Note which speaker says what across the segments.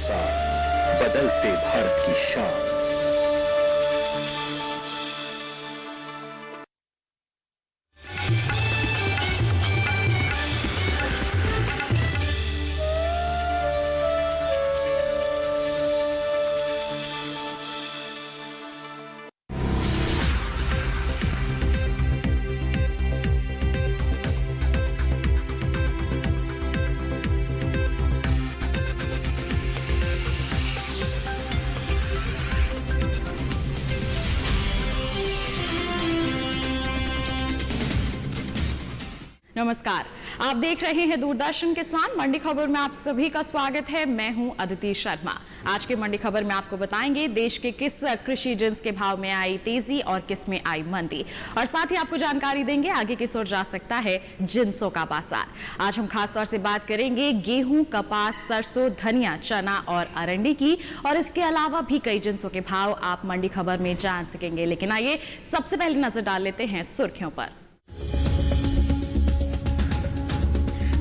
Speaker 1: भरोसा, बदलते भारत की शान।
Speaker 2: नमस्कार, आप देख रहे हैं दूरदर्शन किसान मंडी खबर में आप सभी का स्वागत है। मैं हूं अदिति शर्मा। आज के मंडी खबर में आपको बताएंगे देश के किस कृषि जिन्स के भाव में आई तेजी और किस में आई मंदी, और साथ ही आपको जानकारी देंगे आगे किस ओर जा सकता है जिन्सों का बाजार। आज हम खास तौर से बात करेंगे गेहूं, कपास, सरसों, धनिया, चना और अरंडी की, और इसके अलावा भी कई जिन्सों के भाव आप मंडी खबर में जान सकेंगे। लेकिन आइए सबसे पहले नजर डाल लेते हैं सुर्खियों पर।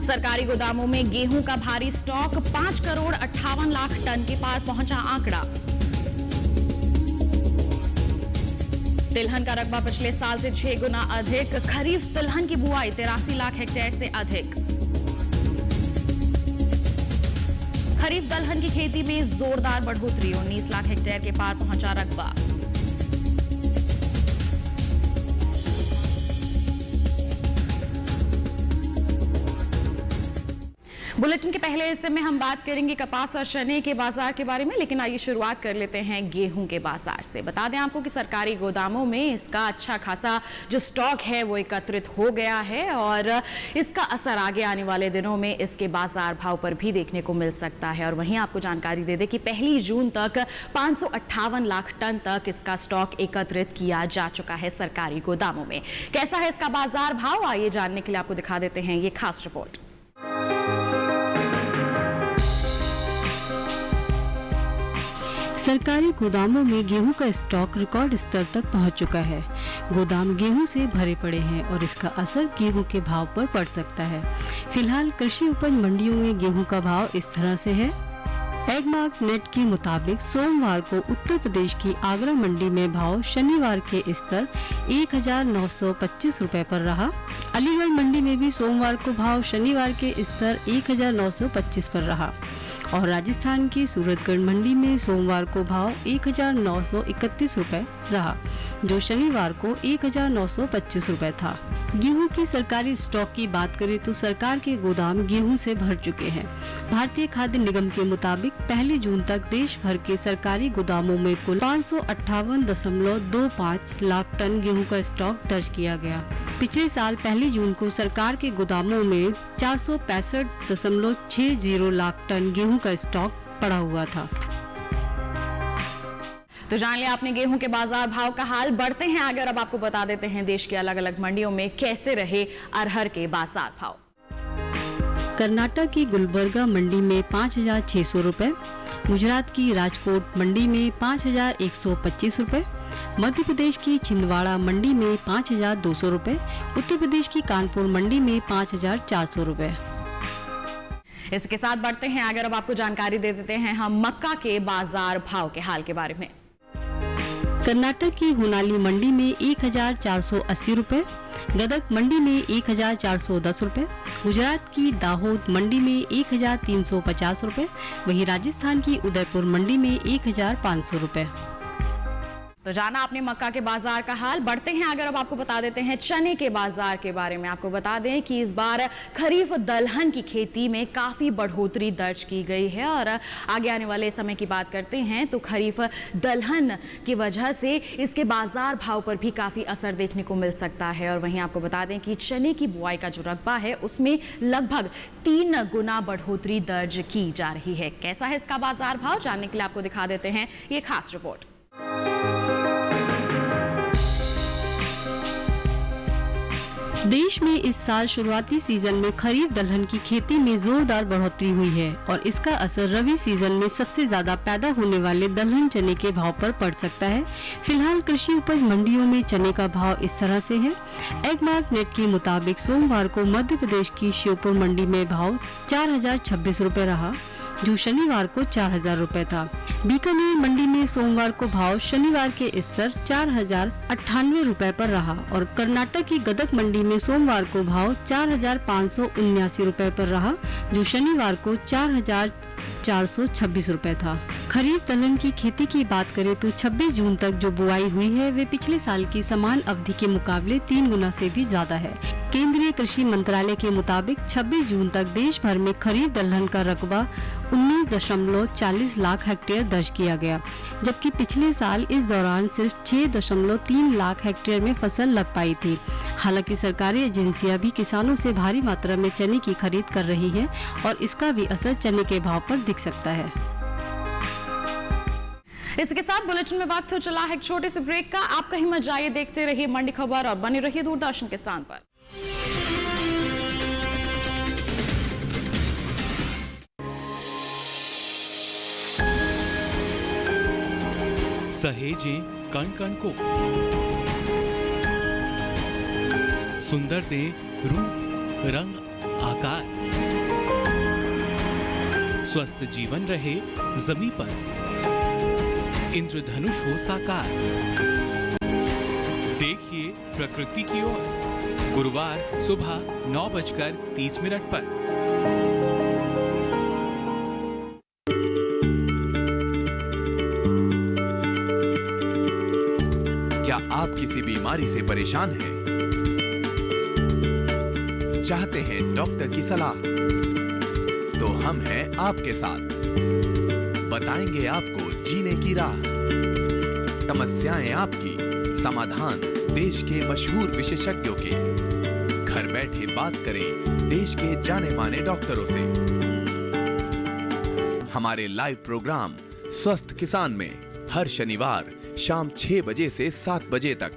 Speaker 2: सरकारी गोदामों में गेहूं का भारी स्टॉक, 5 करोड़ 58 लाख टन के पार पहुंचा आंकड़ा। तिलहन का रकबा पिछले साल से 6 गुना अधिक, खरीफ तिलहन की बुआई 83 लाख हेक्टेयर से अधिक। खरीफ दलहन की खेती में जोरदार बढ़ोतरी, 19 लाख हेक्टेयर के पार पहुंचा रकबा। बुलेटिन के पहले हिस्से में हम बात करेंगे कपास और चने के बाजार के बारे में, लेकिन आइए शुरुआत कर लेते हैं गेहूं के बाजार से। बता दें आपको कि सरकारी गोदामों में इसका अच्छा खासा जो स्टॉक है वो एकत्रित हो गया है, और इसका असर आगे आने वाले दिनों में इसके बाजार भाव पर भी देखने को मिल सकता है। और वहीं आपको जानकारी दे दें कि 1 जून तक 558 लाख टन तक इसका स्टॉक एकत्रित किया जा चुका है सरकारी गोदामों में। कैसा है इसका बाजार भाव, आइए जानने के लिए आपको दिखा देते हैं ये खास रिपोर्ट।
Speaker 3: सरकारी गोदामों में गेहूं का स्टॉक रिकॉर्ड स्तर तक पहुंच चुका है। गोदाम गेहूं से भरे पड़े हैं और इसका असर गेहूं के भाव पर पड़ सकता है। फिलहाल कृषि उपज मंडियों में गेहूं का भाव इस तरह से है। एगमार्क नेट के मुताबिक सोमवार को उत्तर प्रदेश की आगरा मंडी में भाव शनिवार के स्तर 1925 रुपए पर रहा। अलीगढ़ मंडी में भी सोमवार को भाव शनिवार के स्तर 1925 पर रहा, और राजस्थान की सूरतगढ़ मंडी में सोमवार को भाव 1931 रुपए रहा, जो शनिवार को 1925 रुपए था। गेहूं की सरकारी स्टॉक की बात करें तो सरकार के गोदाम गेहूं से भर चुके हैं। भारतीय खाद्य निगम के मुताबिक 1 जून तक देश भर के सरकारी गोदामों में कुल 558.25 लाख टन गेहूं का स्टॉक दर्ज किया गया। पिछले साल 1 जून को सरकार के गोदामों में 465.60 लाख टन गेहूं का स्टॉक पड़ा हुआ था।
Speaker 2: तो जान लिया आपने गेहूं के बाजार भाव का हाल। बढ़ते हैं आगे और अब आपको बता देते हैं देश की अलग अलग मंडियों में कैसे रहे अरहर के बाजार भाव।
Speaker 3: कर्नाटक की गुलबर्गा मंडी में 5,600 रुपए, गुजरात की राजकोट मंडी में 5,125 रुपए, मध्य प्रदेश की छिंदवाड़ा मंडी में 5,200 रुपए, उत्तर प्रदेश की कानपुर मंडी में 5,400 रुपए।
Speaker 2: इसके साथ बढ़ते हैं आगे, अब आपको जानकारी दे देते हैं हम मक्का के बाजार भाव के हाल के बारे में।
Speaker 3: कर्नाटक की होनाली मंडी में 1,480 रुपए, गदग मंडी में 1,410 रुपए, गुजरात की दाहोद मंडी में 1,350 रुपए, वहीं राजस्थान की उदयपुर मंडी में 1,500 रुपए।
Speaker 2: तो जाना आपने मक्का के बाजार का हाल। बढ़ते हैं अगर अब आपको बता देते हैं चने के बाजार के बारे में। आपको बता दें कि इस बार खरीफ दलहन की खेती में काफ़ी बढ़ोतरी दर्ज की गई है, और आगे आने वाले समय की बात करते हैं तो खरीफ दलहन की वजह से इसके बाजार भाव पर भी काफ़ी असर देखने को मिल सकता है। और वहीं आपको बता दें कि चने की बुआई का जो रकबा है उसमें लगभग 3 गुना बढ़ोतरी दर्ज की जा रही है। कैसा है इसका बाजार भाव, जानने के लिए आपको दिखा देते हैं ये खास रिपोर्ट।
Speaker 3: देश में इस साल शुरुआती सीजन में खरीफ दलहन की खेती में जोरदार बढ़ोतरी हुई है, और इसका असर रबी सीजन में सबसे ज्यादा पैदा होने वाले दलहन चने के भाव पर पड़ सकता है। फिलहाल कृषि उपज मंडियों में चने का भाव इस तरह से है। एगमार्क नेट के मुताबिक सोमवार को मध्य प्रदेश की श्योपुर मंडी में भाव 4,026 रुपए रहा, जो शनिवार को 4,000 रुपए था। बीकानेर मंडी में सोमवार को भाव शनिवार के स्तर 4,098 रुपए पर रहा और कर्नाटक की गदक मंडी में सोमवार को भाव 4,579 रुपए पर रहा, जो शनिवार को 4,426 रुपए था। खरीफ दलहन की खेती की बात करें तो 26 जून तक जो बुआई हुई है वे पिछले साल की समान अवधि के मुकाबले 3 गुना से भी ज्यादा है। केंद्रीय कृषि मंत्रालय के मुताबिक 26 जून तक देश भर में खरीफ दलहन का रकबा 19.40 लाख हेक्टेयर दर्ज किया गया, जबकि पिछले साल इस दौरान सिर्फ 6.3 लाख हेक्टेयर में फसल लग पाई थी। हालांकि सरकारी एजेंसियां भी किसानों से भारी मात्रा में चने की खरीद कर रही हैं और इसका भी असर चने के भाव पर दिख सकता है।
Speaker 2: इसके साथ बुलेटिन में वक्त हो चला है एक छोटे से ब्रेक का। आप कहीं मत जाइए, देखते रहिए मंडी खबर और बने रहिए दूरदर्शन किसान पर।
Speaker 4: सहेजे कण कण को, सुंदर दे रूप रंग आकार, स्वस्थ जीवन रहे जमी पर, इंद्रधनुष हो साकार। देखिए प्रकृति की ओर, गुरुवार सुबह 9:30 पर।
Speaker 5: क्या आप किसी बीमारी से परेशान हैं? चाहते हैं डॉक्टर की सलाह? तो हम हैं आपके साथ, बताएंगे आपको जीने की राह। समस्याएं आपकी, समाधान देश के मशहूर विशेषज्ञों के। घर बैठे बात करें देश के जाने माने डॉक्टरों से। हमारे लाइव प्रोग्राम स्वस्थ किसान में हर शनिवार शाम 6 बजे से 7 बजे तक।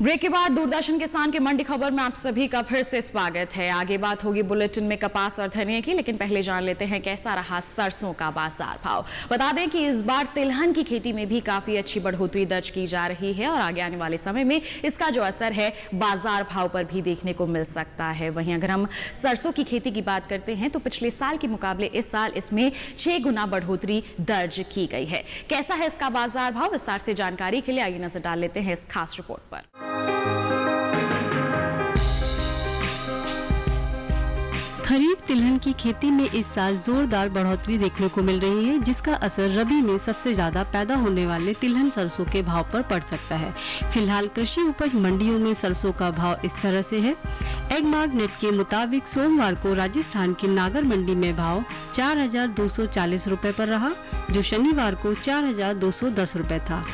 Speaker 2: ब्रेक के बाद दूरदर्शन किसान के मंडी खबर में आप सभी का फिर से स्वागत है। आगे बात होगी बुलेटिन में कपास और धनिया की, लेकिन पहले जान लेते हैं कैसा रहा सरसों का बाजार भाव। बता दें कि इस बार तिलहन की खेती में भी काफी अच्छी बढ़ोतरी दर्ज की जा रही है और आगे आने वाले समय में इसका जो असर है बाजार भाव पर भी देखने को मिल सकता है। वहीं अगर हम सरसों की खेती की बात करते हैं तो पिछले साल के मुकाबले इस साल इसमें 6 गुना बढ़ोतरी दर्ज की गई है। कैसा है इसका बाजार भाव, विस्तार से जानकारी के लिए आइए नजर डाल लेते हैं इस खास रिपोर्ट पर।
Speaker 3: खरीफ तिलहन की खेती में इस साल जोरदार बढ़ोतरी देखने को मिल रही है, जिसका असर रबी में सबसे ज्यादा पैदा होने वाले तिलहन सरसों के भाव पर पड़ सकता है। फिलहाल कृषि उपज मंडियों में सरसों का भाव इस तरह से है। एगमार्क नेट के मुताबिक सोमवार को राजस्थान की नागर मंडी में भाव 4,240 रुपए पर रहा, जो शनिवार को 4,210 रुपए था।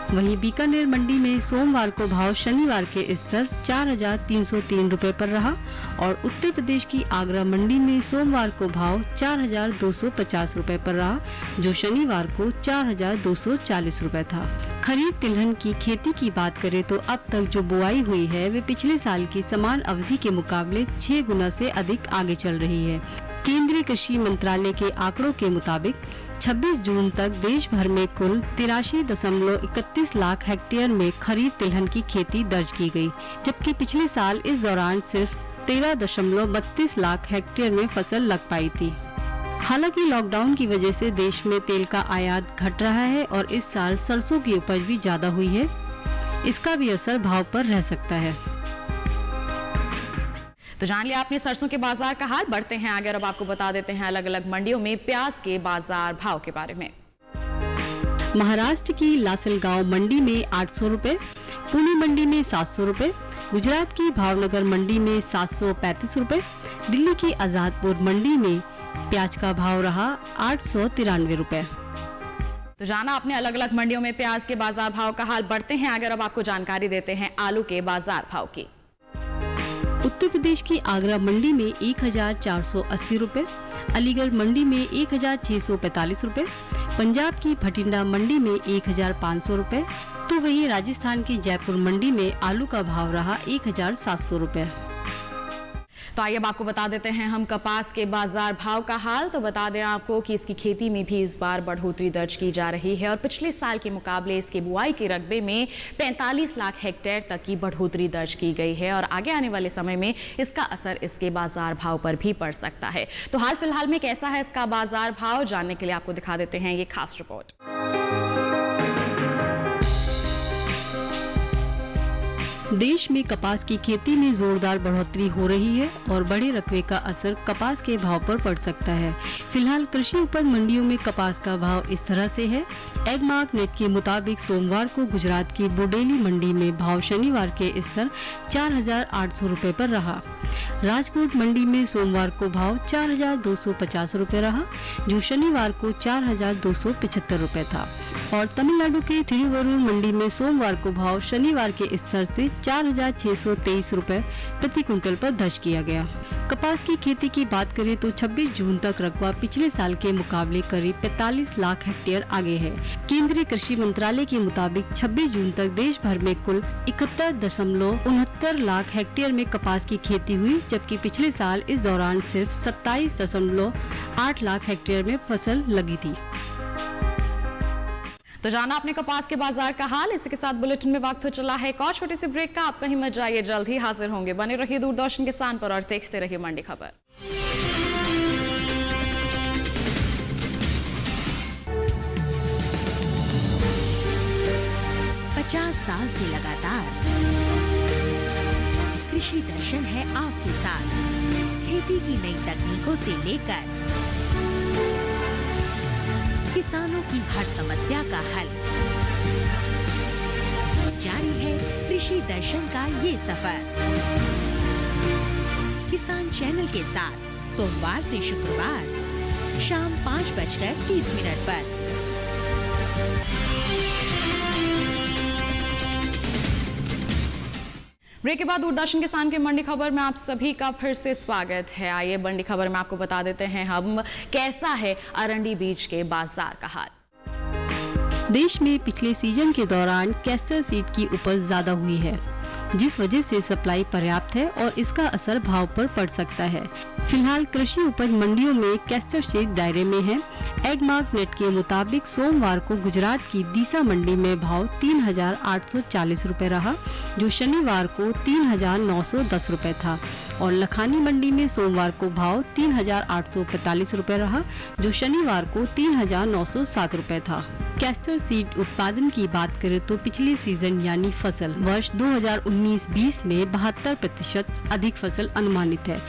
Speaker 3: वहीं बीकानेर मंडी में सोमवार को भाव शनिवार के स्तर 4,303 रुपए पर रहा और उत्तर प्रदेश की आगरा मंडी में सोमवार को भाव 4,250 रुपए पर रहा, जो शनिवार को 4,240 रुपए था। खरीफ तिलहन की खेती की बात करें तो अब तक जो बुआई हुई है वे पिछले साल की समान अवधि के मुकाबले 6 गुना से अधिक आगे चल रही है। केंद्रीय कृषि मंत्रालय के आंकड़ों के मुताबिक 26 जून तक देश भर में कुल 83.31 लाख हेक्टेयर में खरीफ तिलहन की खेती दर्ज की गई, जबकि पिछले साल इस दौरान सिर्फ 13.32 लाख हेक्टेयर में फसल लग पाई थी। हालांकि लॉकडाउन की वजह से देश में तेल का आयात घट रहा है और इस साल सरसों की उपज भी ज्यादा हुई है, इसका भी असर भाव पर रह सकता है।
Speaker 2: तो जान लिया आपने सरसों के बाजार का हाल। बढ़ते हैं आगे और अब आपको बता देते हैं अलग अलग मंडियों में प्याज के बाजार भाव के बारे में।
Speaker 3: महाराष्ट्र की लासलगांव मंडी में 800 रुपए, पुणे मंडी में 700 रुपए, गुजरात की भावनगर मंडी में 735 रुपए, दिल्ली की आजादपुर मंडी में प्याज का भाव रहा 893 रुपए।
Speaker 2: तो जाना आपने अलग अलग मंडियों में प्याज के बाजार भाव का हाल। बढ़ते हैं आगे और अब आपको जानकारी देते हैं आलू के बाजार भाव की।
Speaker 3: उत्तर प्रदेश की आगरा मंडी में 1,480 रुपए, अलीगढ़ मंडी में 1,645 रुपए, पंजाब की भटिंडा मंडी में 1,500 रुपए, तो वहीं राजस्थान की जयपुर मंडी में आलू का भाव रहा 1,700 रुपए।
Speaker 2: तो आइए अब आपको बता देते हैं हम कपास के बाजार भाव का हाल। तो बता दें आपको कि इसकी खेती में भी इस बार बढ़ोतरी दर्ज की जा रही है और पिछले साल के मुकाबले इसके बुआई के रकबे में 45 लाख हेक्टेयर तक की बढ़ोतरी दर्ज की गई है और आगे आने वाले समय में इसका असर इसके बाजार भाव पर भी पड़ सकता है। तो हाल फिलहाल में कैसा है इसका बाजार भाव, जानने के लिए आपको दिखा देते हैं ये खास रिपोर्ट।
Speaker 3: देश में कपास की खेती में जोरदार बढ़ोतरी हो रही है और बड़े रकबे का असर कपास के भाव पर पड़ सकता है। फिलहाल कृषि उपज मंडियों में कपास का भाव इस तरह से है। एगमार्क नेट के मुताबिक सोमवार को गुजरात की बुडेली मंडी में भाव शनिवार के स्तर 4,800 रुपए पर रहा। राजकोट मंडी में सोमवार को भाव 4,250 रुपए रहा, जो शनिवार को 4,275 रुपए था। और तमिलनाडु के तिरुवरूर मंडी में सोमवार को भाव शनिवार के स्तर से 4,623 रुपए प्रति क्विंटल पर दर्ज किया गया। कपास की खेती की बात करें तो 26 जून तक रकबा पिछले साल के मुकाबले करीब 45 लाख हेक्टेयर आगे है। केंद्रीय कृषि मंत्रालय के मुताबिक 26 जून तक देश भर में कुल 71.69 लाख हेक्टेयर में कपास की खेती हुई, जबकि पिछले साल इस दौरान सिर्फ 27.8 लाख हेक्टेयर में फसल लगी थी।
Speaker 2: तो जाना आपने कपास के बाजार का हाल। इसी के साथ बुलेटिन में वक्त हो चला है एक और छोटी सी ब्रेक का। आप कहीं मत जाइए, जल्द ही हाजिर होंगे। बने रहिए दूरदर्शन किसान पर और देखते रहिए मंडी खबर।
Speaker 6: 50 साल से लगातार कृषि दर्शन है आपके साथ। खेती की नई तकनीकों से लेकर किसानों की हर समस्या का हल, जारी है कृषि दर्शन का ये सफर। किसान चैनल के साथ सोमवार से शुक्रवार शाम 5:30 पर।
Speaker 2: ब्रेक के बाद दूरदर्शन किसान के मंडी खबर में आप सभी का फिर से स्वागत है। आइए मंडी खबर में आपको बता देते हैं हम कैसा है अरंडी बीज के बाजार का हाल।
Speaker 3: देश में पिछले सीजन के दौरान कैस्टर सीड की उपज ज्यादा हुई है, जिस वजह से सप्लाई पर्याप्त है और इसका असर भाव पर पड़ सकता है। फिलहाल कृषि उपज मंडियों में कैस्टर सीड दायरे में है। एगमार्क नेट के मुताबिक सोमवार को गुजरात की दीसा मंडी में भाव 3,840 रुपए रहा, जो शनिवार को 3,910 रुपए था। और लखानी मंडी में सोमवार को भाव 3,845 रुपए रहा, जो शनिवार को 3,907 रुपए था। कैस्टर सीड उत्पादन की बात करें तो पिछले सीजन यानी फसल वर्ष 2019-20 में 72% अधिक फसल अनुमानित है।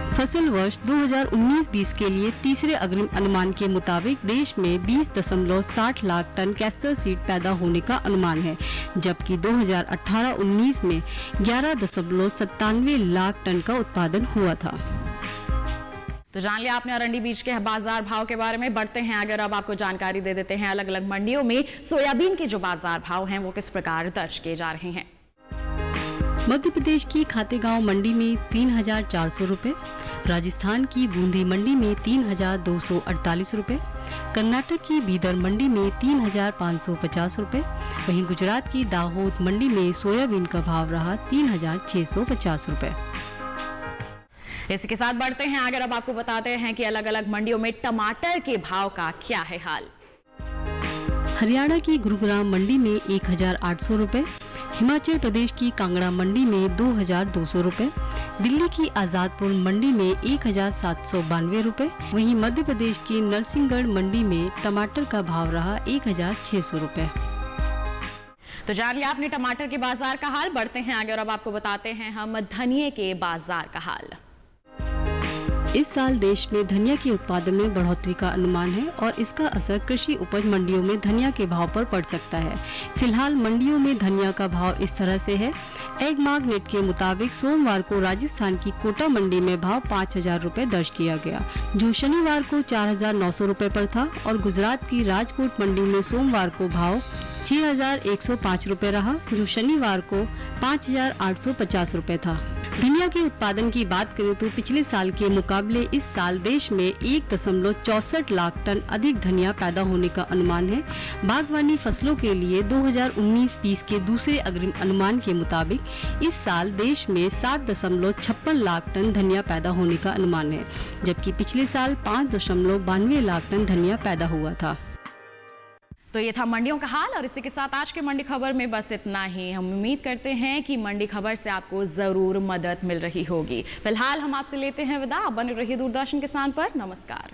Speaker 3: फसल वर्ष 2019-20 के लिए तीसरे अग्रिम अनुमान के मुताबिक देश में 20.60 लाख टन कैस्टर सीड पैदा होने का अनुमान है, जबकि 2018-19 में 11.97 लाख टन का उत्पादन हुआ था।
Speaker 2: तो जान लिया आपने अरंडी बीज के बाजार भाव के बारे में। बढ़ते हैं अगर अब आपको जानकारी दे देते हैं अलग अलग मंडियों में सोयाबीन के जो बाजार भाव हैं वो किस प्रकार दर्ज किए जा रहे हैं।
Speaker 3: मध्य प्रदेश की खातेगांव मंडी में 3,400 रुपए, राजस्थान की बूंदी मंडी में 3,248 रुपए, कर्नाटक की बीदर मंडी में 3,550 रुपए, वहीं गुजरात की दाहोद मंडी में सोयाबीन का भाव रहा 3,650 रुपए।
Speaker 2: इसी के साथ बढ़ते हैं अगर अब आपको बताते हैं कि अलग अलग मंडियों में टमाटर के भाव का क्या है हाल।
Speaker 3: हरियाणा की गुरुग्राम मंडी में 1,800 रुपए, हिमाचल प्रदेश की कांगड़ा मंडी में 2,200 रुपए, दिल्ली की आजादपुर मंडी में 1,792 रुपए, वहीं मध्य प्रदेश की नरसिंहगढ़ मंडी में टमाटर का भाव रहा 1,600 रुपए।
Speaker 2: तो जान लिया आपने टमाटर के बाजार का हाल। बढ़ते हैं आगे और अब आपको बताते हैं हम धनिये के बाजार का हाल।
Speaker 3: इस साल देश में धनिया के उत्पादन में बढ़ोतरी का अनुमान है और इसका असर कृषि उपज मंडियों में धनिया के भाव पर पड़ सकता है। फिलहाल मंडियों में धनिया का भाव इस तरह से है। एगमार्क नेट के मुताबिक सोमवार को राजस्थान की कोटा मंडी में भाव 5,000 रुपए दर्ज किया गया, जो शनिवार को 4,900 रुपए पर था। और गुजरात की राजकोट मंडी में सोमवार को भाव 6,105 रुपए रहा, जो शनिवार को 5,850 रुपए था। धनिया के उत्पादन की बात करें तो पिछले साल के मुकाबले इस साल देश में 1.64 लाख टन अधिक धनिया पैदा होने का अनुमान है। बागवानी फसलों के लिए 2019-20 के दूसरे अग्रिम अनुमान के मुताबिक इस साल देश में 7.56 लाख टन धनिया पैदा होने का अनुमान है, जबकि पिछले साल 5.92 लाख टन धनिया पैदा हुआ था।
Speaker 2: तो ये था मंडियों का हाल और इसी के साथ आज के मंडी खबर में बस इतना ही। हम उम्मीद करते हैं कि मंडी खबर से आपको जरूर मदद मिल रही होगी। फिलहाल हम आपसे लेते हैं विदा। बने रहिए दूरदर्शन किसान पर। नमस्कार।